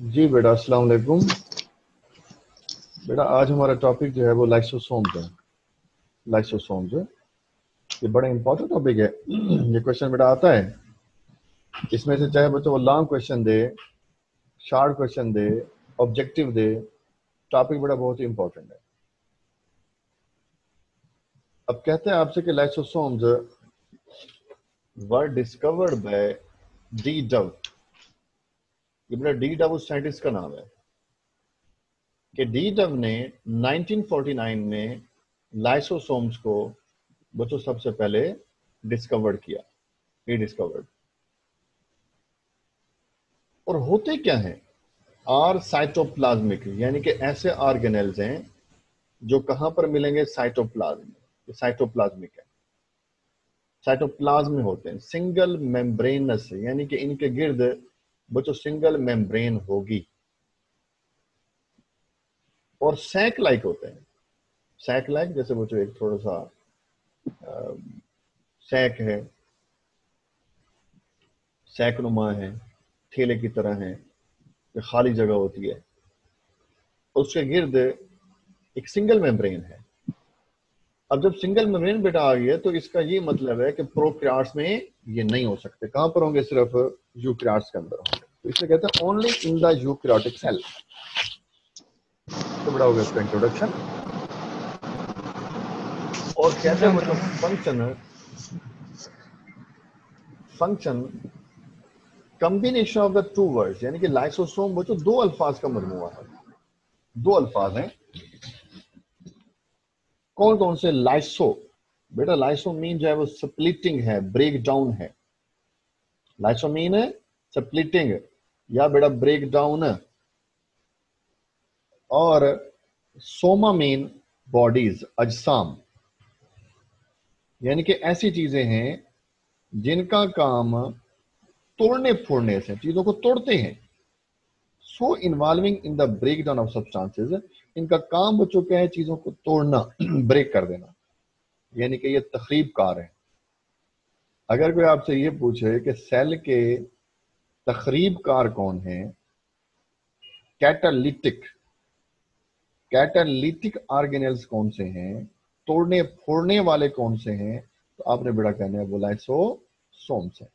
जी बेटा, अस्सलाम वालेकुम। बेटा आज हमारा टॉपिक जो है वो लाइसोसोम्स है। लाइसोसोम्स ये बड़ा इंपॉर्टेंट टॉपिक है। ये क्वेश्चन बेटा आता है, इसमें से चाहे बच्चों वो लॉन्ग क्वेश्चन दे, शॉर्ट क्वेश्चन दे, ऑब्जेक्टिव दे, टॉपिक बेटा बहुत ही इंपॉर्टेंट है। अब कहते हैं आपसे कि lysosomes were discovered by D Dove. ये बेटा डी डव उस साइंटिस्ट का नाम है कि डी डव ने 1949 में लाइसोसोम्स को बच्चों सबसे पहले डिस्कवर्ड किया, रीडिस्कवर्ड। और होते क्या हैं, आर साइटोप्लाज्मिक, यानी कि ऐसे ऑर्गेनेल्स हैं जो कहां पर मिलेंगे, साइटोप्लाज्म। साइटोप्लाज्मिक है, साइटोप्लाज्म में होते हैं, सिंगल मेम्ब्रेनस, यानी कि इनके गिर्द बच्चों सिंगल मेम्ब्रेन होगी और सैक लाइक होते हैं। सैक लाइक जैसे बच्चों एक थोड़ा सा सैक है, सैक नुमा है, ठेले की तरह है, जो खाली जगह होती है, उसके गिर्द एक सिंगल मेम्ब्रेन है। अब जब सिंगल मेम्ब्रेन बेटा आ गया तो इसका ये मतलब है कि प्रोकैरियोट्स में ये नहीं हो सकते। कहां पर होंगे, सिर्फ यूकैरियोट्स के अंदर होंगे। तो इसलिए कहते हैं only in the eukaryotic cell. तो बड़ा हो गया इसका इंट्रोडक्शन। और कहते हैं बच्चों function combination of the two words, यानी कि लाइसोसोम बच्चों दो अल्फाज का मजमूआ है। दो अल्फाज हैं, कौन कौन से? लाइसो, बेटा लाइसो मीन जो है वो स्प्लिटिंग है, ब्रेक डाउन है। लाइसो मीन है स्प्लिटिंग या बेटा ब्रेक डाउन। और सोमा मीन बॉडीज, अजसाम, यानी कि ऐसी चीजें हैं जिनका काम तोड़ने फोड़ने से, चीजों को तोड़ते हैं। So involving in the break down of substances, इनका काम बच्चों क्या है, चीजों को तोड़ना, ब्रेक कर देना, यानी कि ये तखरीब कार है। अगर कोई आपसे ये पूछे कि सेल के तखरीब कार कौन है, कैटालिटिक, कैटालिटिक ऑर्गेनेल्स कौन से हैं, तोड़ने फोड़ने वाले कौन से हैं, तो आपने बेटा कहना है वो लाइसोसोम्स है।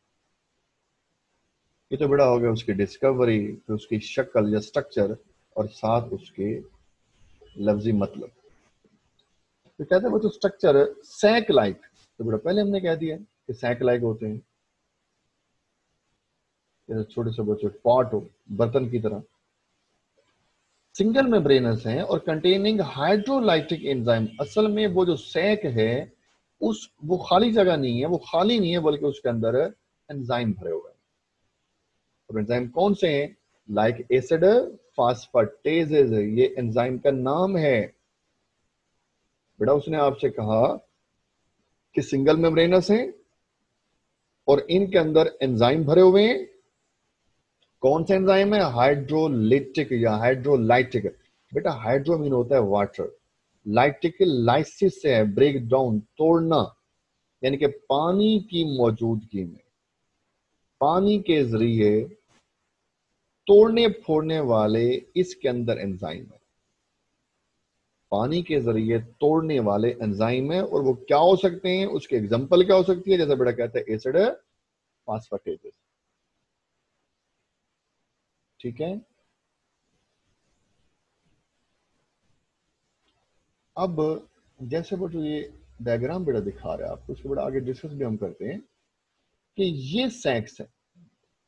ये तो बेटा हो गया उसकी डिस्कवरी, फिर उसकी शक्ल या स्ट्रक्चर, और साथ उसके लफ्जी मतलब। तो कहते हैं वो तो स्ट्रक्चर सैक लाइक, तो बेटा पहले हमने कह दिया कि सैक लाइक होते हैं, जैसे छोटे से बच्चे पॉट हो, बर्तन की तरह। सिंगल मेम्ब्रेनस हैं और कंटेनिंग हाइड्रोलाइटिक एंजाइम। असल में वो जो सैक है वो खाली जगह नहीं है, वो खाली नहीं है, बल्कि उसके अंदर एंजाइम भरे हुए हैं। और एंजाइम कौन से हैं? लाइक एसिड फास्फेटेजेस, ये एंजाइम का नाम है। बेटा उसने आपसे कहा कि सिंगल मेम्ब्रेनस हैं और इनके अंदर एंजाइम भरे हुए हैं। कौन सा एंजाइम है? हाइड्रोलिटिक या हाइड्रोलाइटिक। बेटा हाइड्रो मीन होता है वाटर, लाइटिक लाइसिस से है ब्रेक डाउन, तोड़ना, यानी कि पानी की मौजूदगी में पानी के जरिए तोड़ने फोड़ने वाले इसके अंदर एंजाइम है। पानी के जरिए तोड़ने वाले एंजाइम है, और वो क्या हो सकते हैं, उसके एग्जांपल क्या हो सकती है? जैसे बेटा कहते हैं एसिड फास्फेटेजेस। ठीक है, अब जैसे वो जो ये डायग्राम बेटा दिखा रहा है आपको, उसके बेटा आगे डिस्कस भी हम करते हैं कि ये सैक्स है,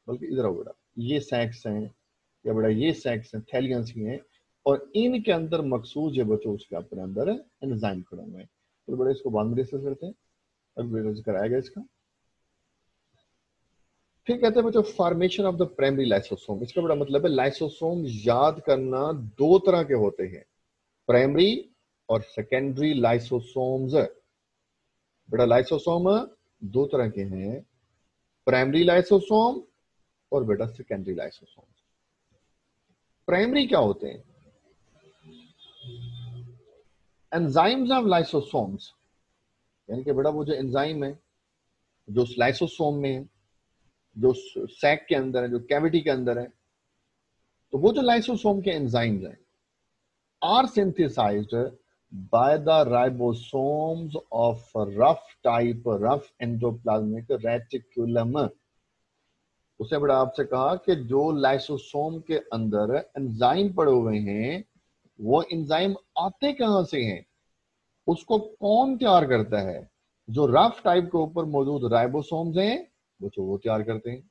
बल्कि इधर आओ बेटा, ये सैक्स हैं या बेटा ये सैक्स हैं, थैलियंस की हैं, और इनके अंदर मखसूस जो बच्चों उसके अपने अंदर एंजाइम खड़े हुए हैं। तो बेटा इसको बाद में डिस्कस करते हैं, अभी जिक्र आएगा इसका। फिर कहते हैं बच्चों formation of the primary lysosome. इसका बड़ा मतलब है लाइसोसोम याद करना दो तरह के होते हैं, प्राइमरी और सेकेंडरी लाइसोसोम्स। बेटा लाइसोसोम दो तरह के हैं, प्राइमरी लाइसोसोम और बेटा सेकेंडरी लाइसोसोम। प्राइमरी क्या होते हैं? एंजाइम्स ऑफ लाइसोसोम्स, यानी कि बेटा वो जो एंजाइम है जो लाइसोसोम में है, जो सैक के अंदर है, जो कैविटी के अंदर है, तो वो जो लाइसोसोम के एंजाइम्स हैं are synthesized by the ribosomes of rough endoplasmic reticulum. उसने बड़ा आपसे कहा कि जो लाइसोसोम के अंदर एंजाइम पड़े हुए हैं वो एंजाइम आते कहां से हैं, उसको कौन तैयार करता है? जो रफ टाइप के ऊपर मौजूद राइबोसोम्स हैं वो तैयार करते हैं।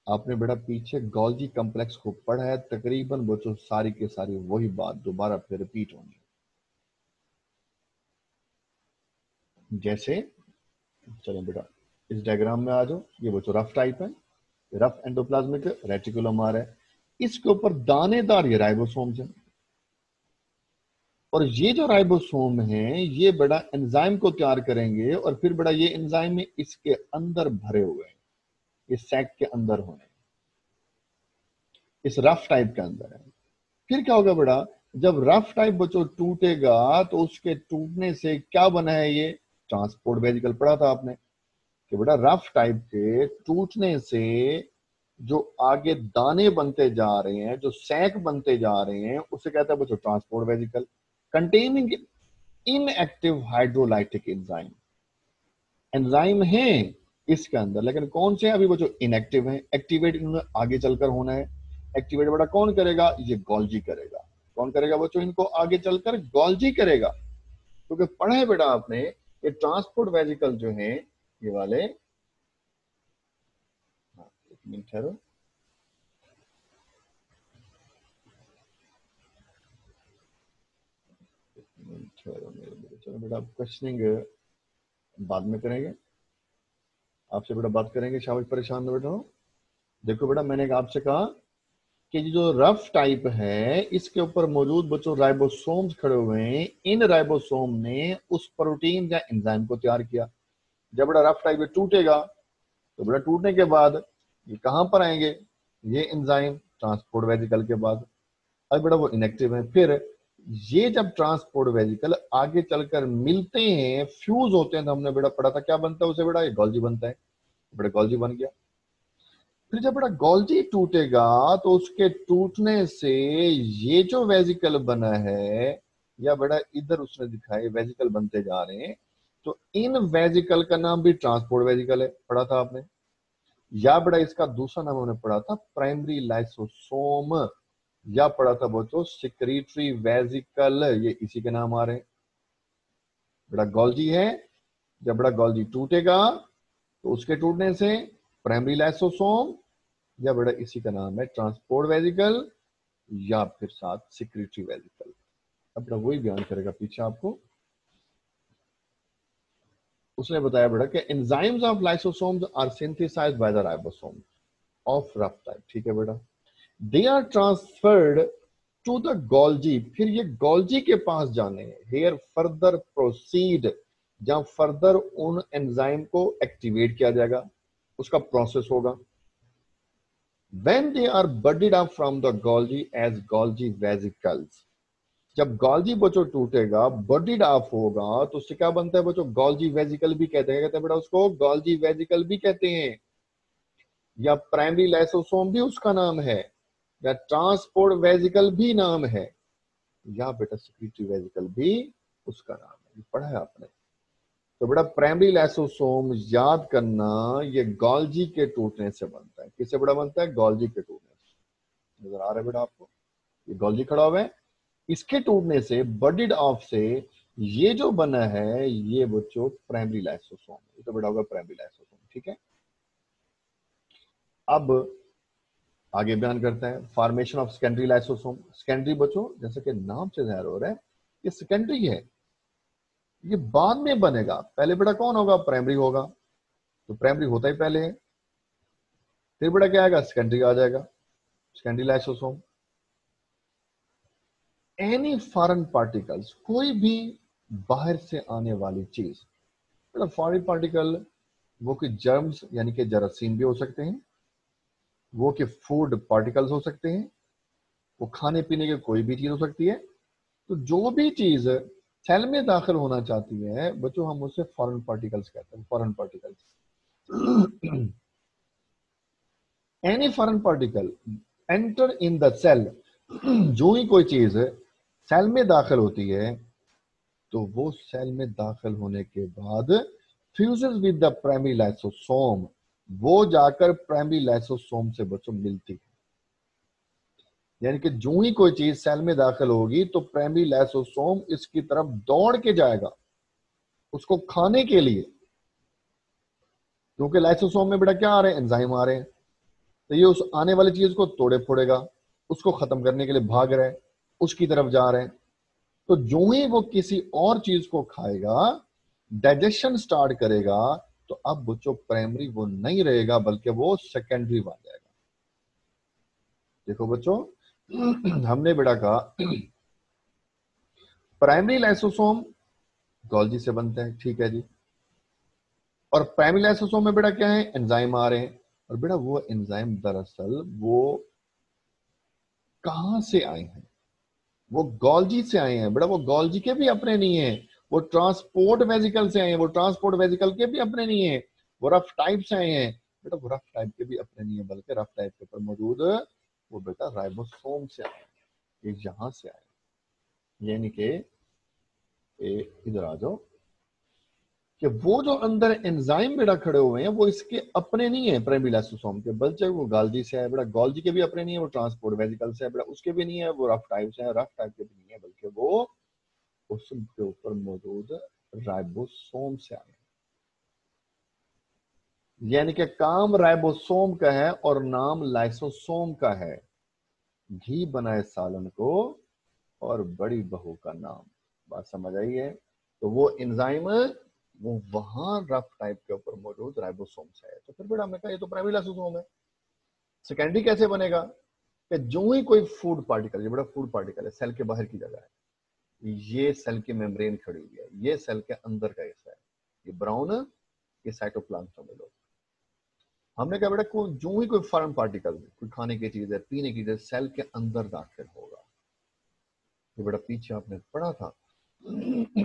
आपने बेटा पीछे गोल्जी कॉम्प्लेक्स को पढ़ा है, तकरीबन बच्चों सारी के सारी वही बात दोबारा फिर रिपीट होनी। जैसे चलो बेटा इस डायग्राम में आ जाओ, ये बच्चों रफ टाइप है, रफ एंडोप्लाज्मिक रेटिकुलम आ रहा है, इसके ऊपर दानेदार ये राइबोसोम्स हैं, और ये जो राइबोसोम है ये बड़ा एंजाइम को तैयार करेंगे, और फिर बड़ा ये एंजाइम इसके अंदर भरे हुए हैं, इस सैक के अंदर होने, इस रफ टाइप के अंदर है। फिर क्या होगा बड़ा, जब रफ टाइप बच्चों टूटेगा तो उसके टूटने से क्या बना है, ये ट्रांसपोर्ट वेजिकल पढ़ा था आपने कि बेटा रफ टाइप के टूटने से जो आगे दाने बनते जा रहे हैं, जो सैक बनते जा रहे हैं, उसे कहता है बच्चों transport vesicle containing inactive hydrolytic enzyme. Enzyme है इसके अंदर लेकिन कौन से अभी बच्चों इनएक्टिव हैं, एक्टिवेट इन्होंने आगे चलकर होना है। एक्टिवेट बेटा कौन करेगा, ये गोल्जी करेगा। कौन करेगा बच्चों, इनको आगे चलकर गोल्जी करेगा, क्योंकि पढ़ा है बेटा आपने ये ट्रांसपोर्ट वेजिकल जो है ये वाले, एक मिनट ठहरो, चलो बेटा क्वेश्चनिंग बाद में करेंगे, आपसे बेटा बात करेंगे, शाबाश परेशान न बैठो। देखो बेटा मैंने आपसे कहा कि जो रफ टाइप है इसके ऊपर मौजूद बच्चों राइबोसोम्स खड़े हुए हैं, इन राइबोसोम ने उस प्रोटीन या एंजाइम को तैयार किया। जब बड़ा रफ टाइप टूटेगा तो बड़ा टूटने के बाद ये कहां पर आएंगे, ये एंजाइम ट्रांसपोर्ट वेजिकल के बाद। अब बेटा वो इनएक्टिव है, फिर ये जब ट्रांसपोर्ट वेजिकल आगे चलकर मिलते हैं, फ्यूज होते हैं, तो हमने बेटा पढ़ा था क्या बनता है उसे बेटा, ये गोल्जी बनता है, बेटा गोल्जी बन गया। फिर जब बड़ा गोल्जी टूटेगा तो उसके टूटने से ये जो वेजिकल बना है, या बड़ा इधर उसने दिखाए वेजिकल बनते जा रहे हैं, तो इन वेजिकल का नाम भी ट्रांसपोर्ट वेजिकल है, पढ़ा था आपने। या बड़ा इसका दूसरा नाम हमने पढ़ा था प्राइमरी लाइसोसोम, या पढ़ा था बच्चों सिक्रीटरी वेजिकल, ये इसी के नाम आ रहे हैं। बड़ा गोल्जी है, जब बड़ा गोल्जी टूटेगा तो उसके टूटने से प्राइमरी लाइसोसोम, या बड़ा इसी का नाम है ट्रांसपोर्ट वेजिकल, या फिर साथ सिक्रीटरी वेजिकल। अब बड़ा वही बयान करेगा पीछे आपको। उसने बताया बेटा कि enzymes of lysosomes are synthesized by the ribosome of rough type, ठीक है बेटा। They are transferred to the Golgi, फिर ये गोल्जी के पास जाने हैं, हेयर फर्दर प्रोसीड, जहां फर्दर उन एंजाइम को एक्टिवेट किया जाएगा, उसका प्रोसेस होगा। When they are budded up from the Golgi as Golgi vesicles, जब गोल्जी बच्चों टूटेगा बॉडीड ऑफ होगा तो उससे क्या बनता है बच्चों, गोल्जी वेजिकल भी कहते हैं बेटा उसको, गोल्जी वेजिकल भी कहते हैं, या प्राइमरी लाइसोसोम भी उसका नाम है, या ट्रांसपोर्ट वेजिकल भी नाम है, या बेटा सिक्रीटरी वेजिकल भी उसका नाम है, पढ़ा है आपने। तो बेटा प्राइमरी लाइसोसोम याद करना, ये गोल्जी के टूटने से बनता है। किससे बड़ा बनता है, गोल्जी के टूटने से। नजर आ रहा है बेटा आपको, ये गोल्जी खड़ा हुआ है, इसके टूटने से बडिड ऑफ से ये जो बना है ये बच्चों प्राइमरी लाइसोसोम, ये तो बेटा होगा प्राइमरी लाइसोसोम, ठीक है। अब आगे बयान करता है formation of secondary lysosome. Secondary बच्चों जैसे कि नाम से जाहिर हो रहा है ये सेकेंडरी है, ये बाद में बनेगा, पहले बेटा कौन होगा, प्राइमरी होगा, तो प्राइमरी होता ही पहले है, फिर बेटा क्या आएगा, सेकेंडरी आ जाएगा, secondary lysosome. Any foreign particles, कोई भी बाहर से आने वाली चीज, मतलब फॉरेन पार्टिकल वो कि जर्म्स यानी कि जरासीम भी हो सकते हैं, वो कि फूड पार्टिकल्स हो सकते हैं, वो खाने पीने की कोई भी चीज हो सकती है। तो जो भी चीज सेल में दाखिल होना चाहती है बच्चों हम उसे फॉरेन पार्टिकल्स कहते हैं, foreign particles. Any foreign particle enter in the cell, जो ही कोई चीज सेल में दाखिल होती है तो वो सेल में दाखिल होने के बाद fuses with the primary lysosome, वो जाकर प्राइमरी लाइसोसोम से बच्चों मिलती है। यानी कि जो ही कोई चीज सेल में दाखिल होगी तो प्राइमरी लाइसोसोम इसकी तरफ दौड़ के जाएगा उसको खाने के लिए, क्योंकि लाइसोसोम में बेटा क्या आ रहे हैं, एंजाइम आ रहे हैं, तो ये उस आने वाली चीज को तोड़े फोड़ेगा, उसको खत्म करने के लिए भाग रहे हैं, उसकी तरफ जा रहे हैं। तो जो ही वो किसी और चीज को खाएगा, डाइजेशन स्टार्ट करेगा, तो अब बच्चों प्राइमरी वो नहीं रहेगा बल्कि वो सेकेंडरी बन जाएगा। देखो बच्चों, हमने बेटा कहा प्राइमरी लाइसोसोम गोल्जी से बनते हैं, ठीक है जी, और प्राइमरी लाइसोसोम में बेटा क्या है, एंजाइम आ रहे हैं, और बेटा वो एंजाइम दरअसल वो कहां से आए हैं, वो गोल्जी से आए हैं। बेटा वो गोल्जी के भी अपने नहीं है, वो ट्रांसपोर्ट वेजिकल से आए हैं, वो ट्रांसपोर्ट वेजिकल के भी अपने नहीं है, वो रफ टाइप से आए हैं। बेटा वो रफ टाइप के भी अपने नहीं है, बल्कि रफ टाइप के ऊपर मौजूद वो बेटा राइबोसोम से आए हैं, ये यहां से आए, यानी कि इधर आ जाओ कि वो जो अंदर एंजाइम बेटा खड़े हुए हैं वो इसके अपने नहीं है प्राइमरी लाइसोसोम के, बल्कि वो गोल्जी से है। बेटा गोल्जी के भी अपने नहीं है, वो ट्रांसपोर्ट वेजिकल से है, बेटा उसके भी नहीं है, वो रफ टाइप से है, रफ टाइप के भी नहीं है, बल्कि वो उसके ऊपर मौजूद राइबोसोम से आए हैं। यानी कि काम राइबोसोम का है और नाम लाइसोसोम का है। घी बनाए सालन को और बड़ी बहू का नाम, बात समझ आई है। तो वो एंजाइम वो वहां रफ टाइप के ऊपर मौजूद राइबोसोम से है। तो फिर बेटा हमने कहा ये तो प्राइमरी लाइसोसोम है। सेकेंडरी कैसे बनेगा कि जो ही कोई फूड पार्टिकल, ये बड़ा फूड पार्टिकल है, सेल के बाहर की जगह है, ये सेल की मेम्ब्रेन खड़ी हुई है, ये सेल के अंदर का हिस्सा है, ये ब्राउन, ये साइटोप्लाज्म में लोग। हमने कहा बेटा कोई जो ही कोई फॉरेन पार्टिकल, कोई खाने की चीज है, पीने की चीज, सेल के अंदर दाखिल होगा। ये बड़ा पीछे आपने पढ़ा था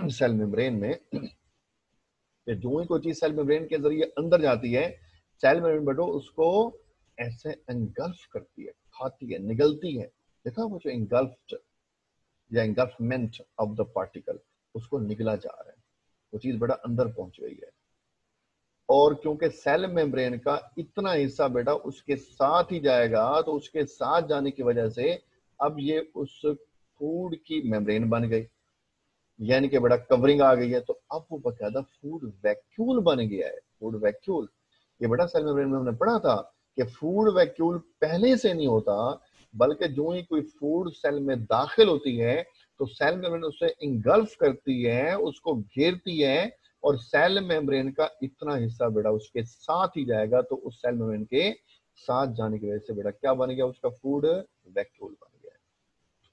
सेल मेम्ब्रेन में कि जो ही कोई चीज सेल मेम्ब्रेन के जरिए अंदर जाती है, सेल मेम्ब्रेन बेटो उसको ऐसे एंगल्फ करती है, खाती है, निगलती है। देखा वो जो एंगल्फ्ड या एंगल्फमेंट ऑफ द पार्टिकल, उसको निगला जा रहा है, वो चीज बेटा अंदर पहुंच गई है। और क्योंकि सेल मेम्ब्रेन का इतना हिस्सा बेटा उसके साथ ही जाएगा, तो उसके साथ जाने की वजह से अब ये उस फूड की मेम्ब्रेन बन गई, यानी कि बड़ा कवरिंग आ गई है। तो अब वो बकायदा फूड वैक्यूल बन गया है, फूड वैक्यूल। ये बड़ा सेल मेम्ब्रेन में हमने पढ़ा था कि फूड वैक्यूल पहले से नहीं होता, बल्कि जो ही कोई फूड सेल में दाखिल होती है तो सेल मेम्ब्रेन उसे इंगल्फ करती है, उसको घेरती है, और सेल मेम्ब्रेन का इतना हिस्सा बेटा उसके साथ ही जाएगा। तो उस सेल मेम्ब्रेन के साथ जाने की वजह से बेटा क्या बन गया, उसका फूड वैक्यूल बन गया।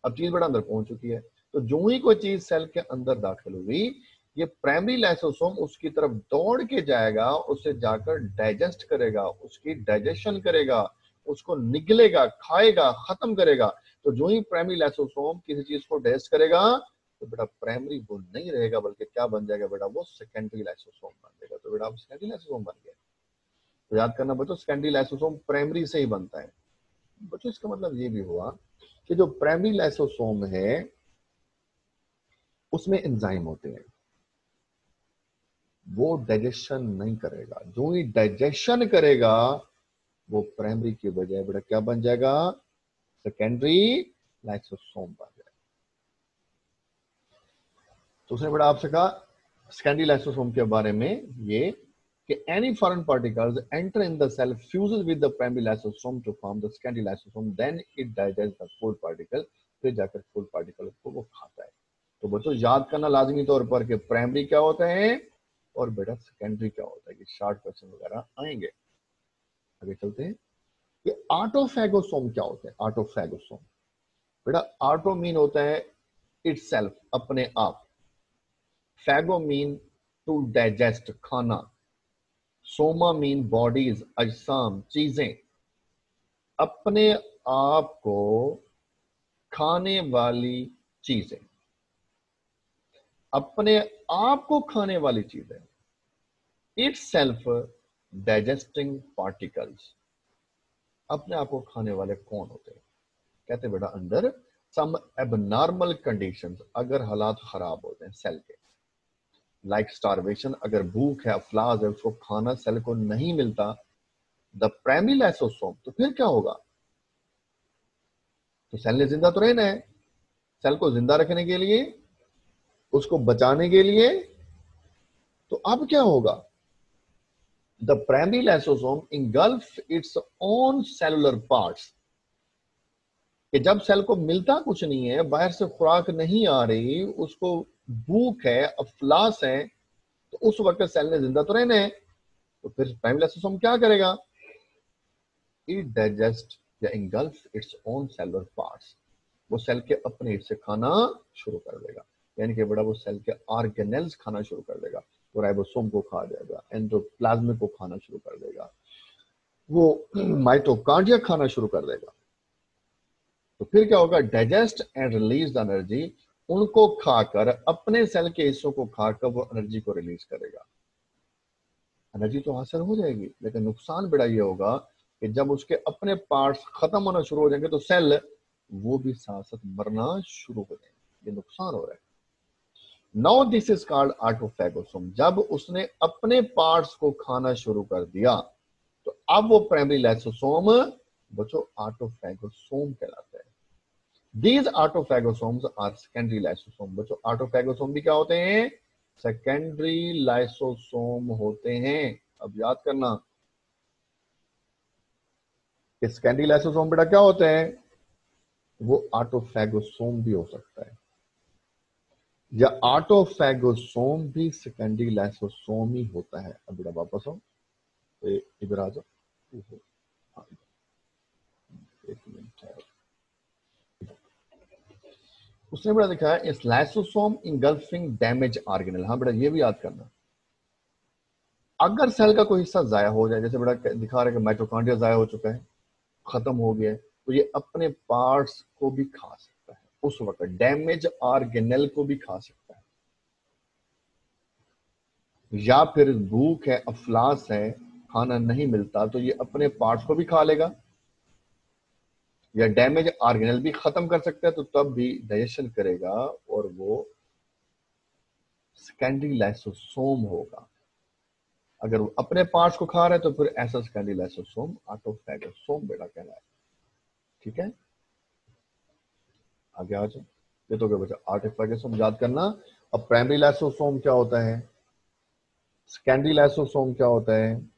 अब चीज बेटा अंदर पहुंच चुकी है। तो जो ही कोई चीज सेल के अंदर दाखिल हुई, ये प्राइमरी लाइसोसोम उसकी तरफ दौड़ के जाएगा, उसे जाकर डाइजेस्ट करेगा, उसकी डाइजेशन करेगा, उसको निगलेगा, खाएगा, खत्म करेगा। तो जो ही प्राइमरी लाइसोसोम किसी चीज को डाइजेस्ट करेगा तो बेटा प्राइमरी वो नहीं रहेगा, बल्कि क्या बन जाएगा बेटा, वो सेकेंडरी लाइसोसोम बन जाएगा। तो बेटा सेकेंडरी लाइसोसोम बन गया। तो याद करना बच्चों, सेकेंडरी लाइसोसोम प्राइमरी से ही बनता है। बच्चों इसका मतलब ये भी हुआ कि जो प्राइमरी लाइसोसोम है उसमें एंजाइम होते हैं, वो डाइजेशन नहीं करेगा। जो ही डाइजेशन करेगा वो प्राइमरी की बजाय बेटा क्या बन जाएगा, सेकेंडरी लाइसोसोम बन जाएगा। तो उसने बेटा आपसे कहा सेकेंडरी लाइसोसोम के बारे में ये कि any foreign particles enter in the cell, fuses with the primary lysosome to form the secondary lysosome, then it digest the food particle, फिर जाकर फूड पार्टिकल को वो खाता है। तो बच्चों याद करना लाजमी तौर पर कि प्राइमरी क्या होता है और बेटा सेकेंडरी क्या होता है, कि शॉर्ट क्वेश्चन वगैरह आएंगे। आगे चलते हैं। ये ऑटोफैगोसोम क्या होता है, ऑटोफैगोसोम बेटा, ऑटो मीन होता है इटसेल्फ, अपने आप, फैगो मीन टू डाइजेस्ट, खाना, सोमा मीन बॉडीज, अजसाम, चीजें, अपने आप को खाने वाली चीजें, अपने आप को खाने वाली चीजें, इट्स सेल्फ डाइजेस्टिंग पार्टिकल्स, अपने आप को खाने वाले कौन होते हैं? कहते बेटा अंडर सम एबनॉर्मल कंडीशंस, अगर हालात खराब होते हैं सेल के, लाइक स्टारवेशन, अगर भूख है, अफलास है, उसको खाना सेल को नहीं मिलता, द प्राइमरी लाइसोसोम, तो फिर क्या होगा? तो सेल ने जिंदा तो रहना है, सेल को जिंदा रखने के लिए, उसको बचाने के लिए, तो अब क्या होगा? The primary lysosome engulf its own cellular parts, कि जब सेल को मिलता कुछ नहीं है, बाहर से खुराक नहीं आ रही, उसको भूख है, अफलास है, तो उस वक्त सेल ने जिंदा तो रहना है, तो फिर प्राइमरी लाइसोसोम क्या करेगा? इट डाइजेस्ट या engulf its own cellular parts, वो सेल के अपने हिस्से खाना शुरू कर देगा, यानी कि बड़ा वो सेल के ऑर्गेनेल्स खाना शुरू कर देगा, वो राइबोसोम को खा जाएगा, एंडोप्लाज्म को खाना शुरू कर देगा, वो माइटोकॉन्ड्रिया खाना शुरू कर देगा। तो फिर क्या होगा? Digest and release the energy, उनको खाकर, अपने सेल के हिस्सों को खाकर वो एनर्जी को रिलीज करेगा। एनर्जी तो हासिल हो जाएगी, लेकिन नुकसान बड़ा ये होगा कि जब उसके अपने पार्ट्स खत्म होना शुरू हो जाएंगे तो सेल वो भी साथ साथ मरना शुरू हो जाएंगे। ये नुकसान हो रहा है। Now this is called autophagosome. जब उसने अपने पार्ट्स को खाना शुरू कर दिया तो अब वो प्राइमरी लाइसोसोम बच्चों ऑटोफैगोसोम कहलाता है। These autophagosomes are secondary lysosome। बच्चों ऑटोफैगोसोम भी क्या होते हैं? सेकेंडरी लाइसोसोम होते हैं। अब याद करना कि सेकेंडरी लाइसोसोम बेटा क्या होते हैं? वो ऑटोफैगोसोम भी हो सकता है, या ऑटोफैगोसोम भी सेकेंडरी लाइसोसोम ही होता है। अब बेटा वापस आओ, इधर आ जाओ, एक मिनट है। उसने बड़ा लिखा है इस लाइसोसोम इंगल्फिंग डैमेज ऑर्गेनेल। हाँ बेटा ये भी याद करना, अगर सेल का कोई हिस्सा जाया हो जाए, जैसे बेटा दिखा रहा है कि माइटोकॉन्ड्रिया जाया हो चुका है, खत्म हो गया है, तो ये अपने पार्ट्स को भी खा सकता है, उस वक्त डैमेज ऑर्गेनेल को भी खा सकता है, या फिर भूख है, अफलास है, खाना नहीं मिलता तो ये अपने पार्ट्स को भी खा लेगा, या डैमेज ऑर्गेनेल भी खत्म कर सकता है, तो तब भी डाइजेशन करेगा और वो सेकेंडरी लाइसोसोम होगा। अगर वो अपने पार्ट्स को खा रहा है तो फिर ऐसा सेकेंडरी लाइसोसोम ऑटोफैगोसोम बेटा कहलाता है। ठीक है, आगे आ जाओ। ये तो क्या बचा? ऑटोफैगोसोम याद करना। अब प्राइमरी लाइसोसोम क्या होता है, सेकेंडरी लाइसोसोम क्या होता है,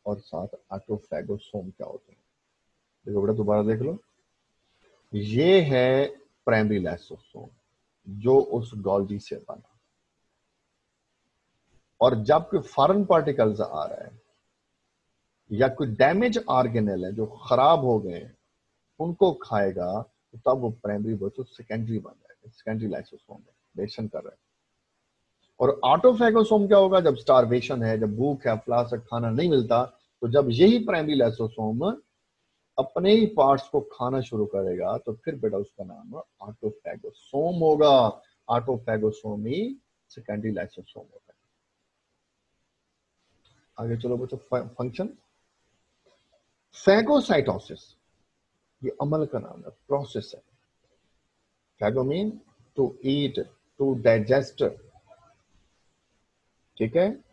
और साथ ऑटोफैगोसोम क्या होता है। देखो बेटा दोबारा देख लो, ये है प्राइमरी लाइसोसोम जो उस गोल्गी से बना, और जब कोई फॉरेन पार्टिकल्स आ रहा है या कोई डैमेज ऑर्गेनेल है जो खराब हो गए उनको खाएगा, तो तब वो प्राइमरी वर्सेस सेकेंडरी बन जाएगा, सेकेंडरी लाइसोसोम में डाइजेशन कर रहा है। और ऑटोफैगोसोम क्या होगा? जब स्टारवेशन है, जब भूख है, अफलास है, खाना नहीं मिलता, तो जब यही प्राइमरी लाइसोसोम अपने ही पार्ट्स को खाना शुरू करेगा तो फिर बेटा उसका नाम ऑटोफैगोसोम होगा। ऑटोफैगोसोम ही सेकेंडरी लाइसोसोम होता है। आगे चलो बच्चों, फंक्शन फैगोसाइटोसिस, ये अमल का नाम है, प्रोसेस है। Phago mean to eat, to digest. ठीक है,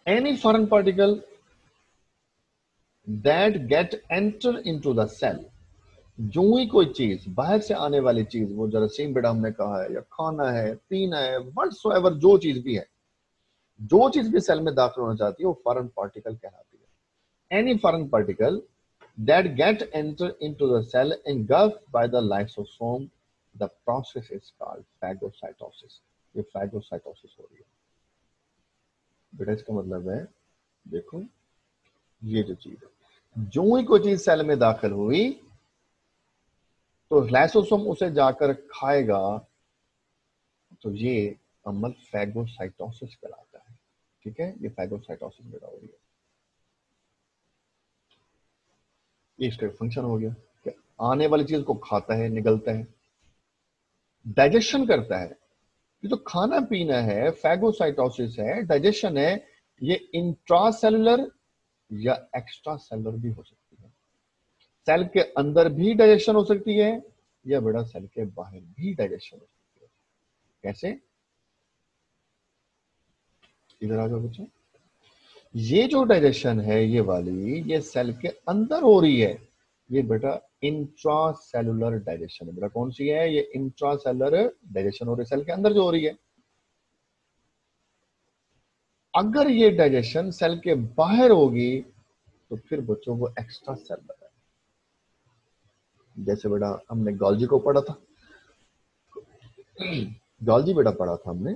any foreign particle that get enter into the cell, जो ही कोई चीज बाहर से आने वाली चीज, वो जरासीम बेटा हमने कहा है, या खाना है, पीना है, व्हाटसोएवर जो चीज भी है, जो चीज भी सेल में दाखिल होना चाहती है वो फॉरेन पार्टिकल कहलाती है। Any foreign particle that get enter into the cell engulfed by the lysosome, the process is called phagocytosis। ये phagocytosis हो रही है बेटा। इसका मतलब है, देखो ये जो चीज है, जो ही कोई चीज सेल में दाखिल हुई तो लाइसोसोम उसे जाकर खाएगा, तो ये अमल फैगोसाइटोसिस कहलाता है। ठीक है, ये फैगोसाइटोसिस बेटा हो रही है। ये इसका फंक्शन हो गया कि आने वाली चीज को खाता है, निगलता है, डाइजेशन करता है। ये तो खाना पीना है, फैगोसाइटोसिस है, डाइजेशन है, ये इंट्रासेलुलर या एक्स्ट्रा सेलुलर भी हो सकती है। सेल के अंदर भी डाइजेशन हो सकती है या बेटा सेल के बाहर भी डाइजेशन हो सकती है। कैसे? इधर आ जाओ बच्चों। ये जो डाइजेशन है ये वाली, ये सेल के अंदर हो रही है, ये बेटा इंट्रा सेलुलर डाइजेशन है। बेटा कौन सी है? ये इंट्रा सेलुलर डाइजेशन हो रही है, सेल के अंदर जो हो रही है। अगर ये डाइजेशन सेल के बाहर होगी तो फिर बच्चों को एक्स्ट्रा सेलुलर है। जैसे बेटा हमने गॉल्जी को पढ़ा था, गॉल्जी बेटा पढ़ा था हमने,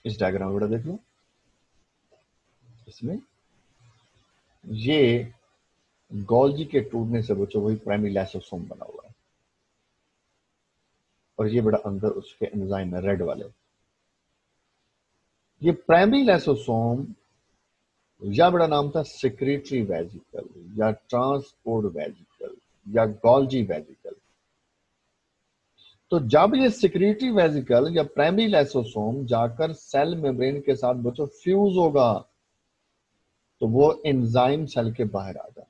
इस डायग्राम में बेटा देख लो, इसमें ये गॉल्जी के टूटने से बच्चों वही प्राइमरी लाइसोसोम बना हुआ है, और ये बेटा अंदर उसके एंजाइम है रेड वाले। ये प्राइमरी लाइसोसोम या बड़ा नाम था सेक्रेटरी वेजिकल या ट्रांसपोर्ट वेजिकल या गॉल्जी वेजिकल। तो जब ये सेक्रेटरी वेजिकल या प्राइमरी लाइसोसोम जाकर सेल मेम्ब्रेन के साथ बच्चों फ्यूज होगा तो वो एंजाइम सेल के बाहर आ जाते हैं।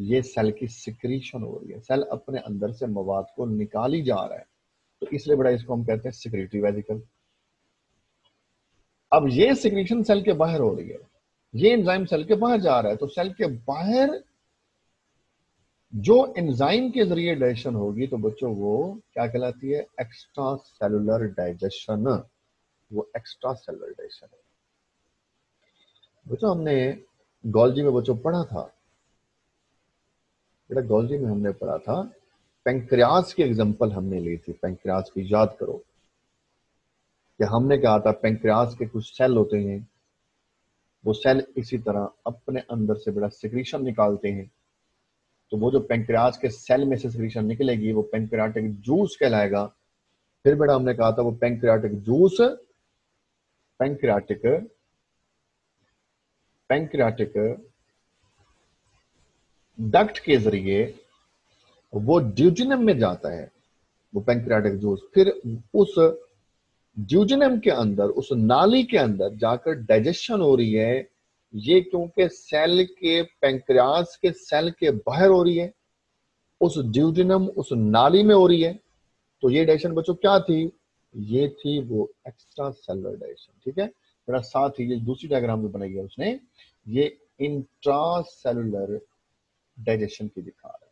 ये सेल की सिक्रीशन हो रही है, सेल अपने अंदर से मवाद को निकाली जा रहा है, तो इसलिए बड़ा इसको हम कहते हैं सेक्रेटरी वेजिकल। अब ये सिक्रीशन सेल के बाहर हो रही है, ये एंजाइम सेल के बाहर जा रहा है, तो सेल के बाहर जो एंजाइम के जरिए डाइजेशन होगी तो बच्चों वो क्या कहलाती है? Extra cellular digestion. वो एक्स्ट्रा सेलुलर डाइजेशन है। बच्चों हमने गॉल्जी में बच्चों पढ़ा था, बेटा गॉल्जी में हमने पढ़ा था, पेंक्रियास की एग्जांपल हमने ली थी। पेंक्रियास की याद करो कि हमने कहा था पेंक्रियास के कुछ सेल होते हैं, वो सेल इसी तरह अपने अंदर से बड़ा सिक्रीशन निकालते हैं। तो वो जो पेंक्रियास के सेल में से सिक्रीशन निकलेगी वो पेंक्रियाटिक जूस कहलाएगा। फिर बेटा हमने कहा था वो पेंक्रियाटिक जूस पेंक्रियाटिक डक्ट के जरिए वो ड्यूजिनम में जाता है, वो पेंक्रियाटिक जूस फिर उस ड्यूजिनम के अंदर, उस नाली के अंदर जाकर डाइजेशन हो रही है। ये क्योंकि सेल के पेंक्रियास के सेल के बाहर हो रही है, उस ड्यूजिनम उस नाली में हो रही है, तो ये डाइजेशन बच्चों क्या थी? ये थी वो एक्स्ट्रा सेलुलर डाइजेशन। ठीक है मेरा साथ ही ये दूसरी डायग्राम भी बनाई है उसने, ये इंट्रा सेलुलर डाइजेशन की दिखा रहा है।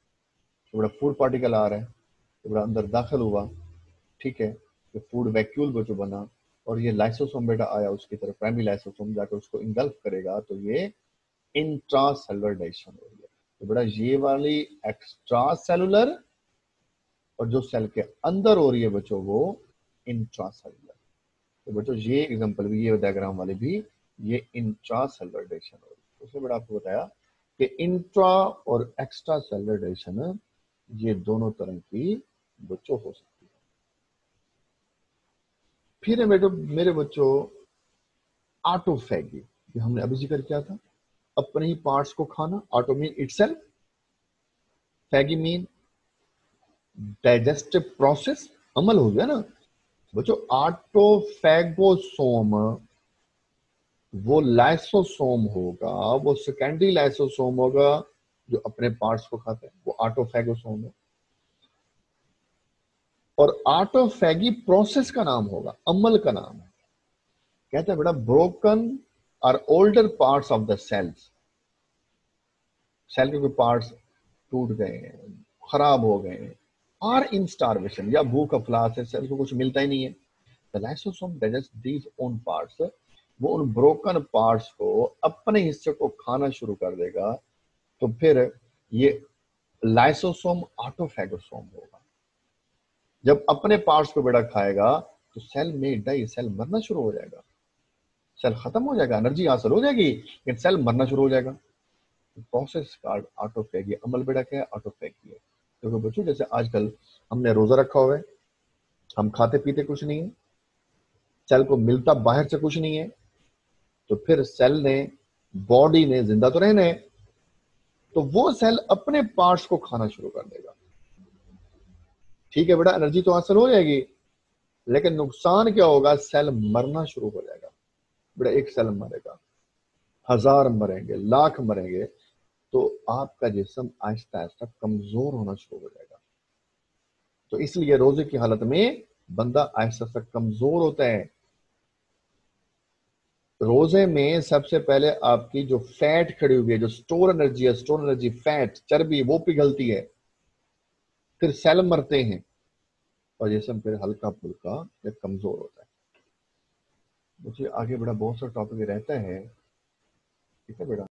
तो बड़ा फूड पार्टिकल आ रहा है, तो बड़ा अंदर दाखिल हुआ, ठीक है, ये फूड वैक्यूल बच्चों बना, और ये लाइसोसोम बेटा आया उसकी तरफ, प्राइमरी लाइसोसोम जाकर उसको इंगल्फ करेगा, तो ये इंट्रा सेलुलर डाइजेशन हो रही है। तो बेटा ये वाली एक्स्ट्रा सेलुलर, और जो सेल के अंदर हो रही है बच्चों वो इंट्रा सेलुलर। तो बच्चों ये एग्जांपल भी, ये डायग्राम वाले भी, ये इंट्रा सेलुलर डाइजेशन हो रही है। उसमें बेटा आपको बताया कि इंट्रा और एक्स्ट्रा सेलुलर डाइजेशन ये दोनों तरह की बच्चों हो सकती है। फिर है मेरे बच्चों ऑटोफैगी, ये हमने अभी जिक्र किया था, अपने ही पार्ट्स को खाना। Auto mean itself, phagy mean digestive process, अमल हो गया ना बच्चों। ऑटोफैगोसोम वो लाइसोसोम होगा, वो सेकेंडरी लाइसोसोम होगा जो अपने पार्ट्स को खाता है, वो ऑटोफैगोसोम है। और ऑटोफैगी प्रोसेस का नाम होगा, अमल का नाम है। कहते हैं बेटा broken or older parts of the cells, cell के कोई पार्ट्स टूट गए हैं, खराब हो गए हैं, आर इन स्टारवेशन या भूख अफलास है, सेल को कुछ मिलता ही नहीं है। The lysosome digest these own parts, वो उन ब्रोकन पार्ट्स को, अपने हिस्से को खाना शुरू कर देगा, तो फिर ये लाइसोसोम ऑटोफैगोसोम होगा। जब अपने पार्ट्स को बेटा खाएगा तो सेल में डाई, सेल मरना शुरू हो जाएगा, सेल खत्म हो जाएगा, एनर्जी हासिल हो जाएगी लेकिन सेल मरना शुरू हो जाएगा। प्रोसेस कार्ड ऑटोफैगी, अमल बेटा क्या है? ऑटोफैगी है। देखो बच्चों जैसे आजकल हमने रोजा रखा हुआ है, हम खाते पीते कुछ नहीं है, सेल को मिलता बाहर से कुछ नहीं है, तो फिर सेल ने, बॉडी ने जिंदा तो रहना है, तो वो सेल अपने पार्ट्स को खाना शुरू कर देगा। ठीक है बेटा, एनर्जी तो हासिल हो जाएगी लेकिन नुकसान क्या होगा? सेल मरना शुरू हो जाएगा बेटा, एक सेल मरेगा। 1000 मरेंगे, लाख मरेंगे, तो आपका जिस्म आहिस्ता आहिस्ता कमजोर होना शुरू हो जाएगा। तो इसलिए रोजे की हालत में बंदा आहिस्ता आहिस्ता कमजोर होता है। रोजे में सबसे पहले आपकी जो फैट खड़ी हुई है, जो स्टोर एनर्जी है, स्टोर एनर्जी फैट, चर्बी, वो पिघलती है, फिर सेल मरते हैं और जिस्म फिर हल्का फुल्का या कमजोर होता है। मुझे आगे बड़ा बहुत सा टॉपिक रहता है, ठीक है बेटा।